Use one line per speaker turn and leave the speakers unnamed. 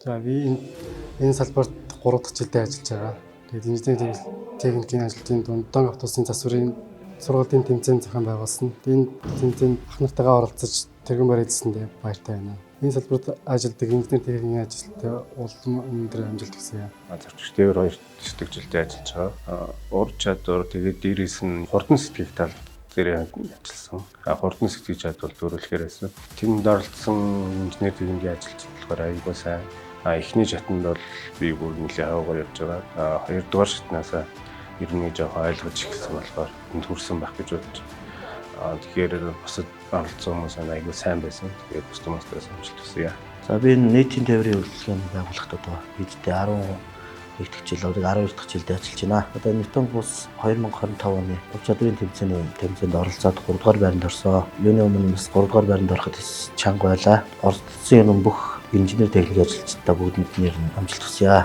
За би энэ салбарт 3 дахь жилдээ ажиллаж байгаа. Тэгээд инженерийн техникийн ажилтны дунд Дон автобусын засварын сургуулийн тэмцээн зохион байгуулсан. Энэ тэмцээнд ах нартайгаа оролцож тэргэн баригдсандээ баяртай байна. Энэ салбарт ажилладаг инженер техникийн ажилтнтай улам өндөр амжилт хүсье.
Зарчигчдээр 2 жилдээ ажиллаж байгаа. Ур чадвар тэгээд дээрээс нь хурдан сэтгэх тал дээр ажилласан. Хурдан сэтгэж чадвал дөрвөлхээр байсан. Тэнд оролцсон инженер техникийн ажилч болохоор аягүй сайн. Эхний шатанд бол би бүр нэлээд хаваагаар явж байгаа. Хоёрдугаар шатнаас ер нь жоохон ойлгож эхэлсэн болохоор энд хүрсэн байх гэж бодож. Тэгэхээр бусад оролцсон хүмүүс аягүй сайн байсан. Тэгээд бусад хүмүүстээс амжилт хүсье.
За би нийтийн тээврийн үйлчлэгийн байгууллагад одоо бидтэй 11 дахь жил, 12 дахь жилдээ ажиллаж байна. Одоо Ньютон бус 2025 оны ур чадварын тэмцээнд оролцоод 3 дугаар байранд орсон. Юуны өмнө бас 3 дугаар байранд ороход чанга байлаа. Оролцсон юм бүх инженер техник ажилчдаа бүгдэнд нэр амжилт хүсье.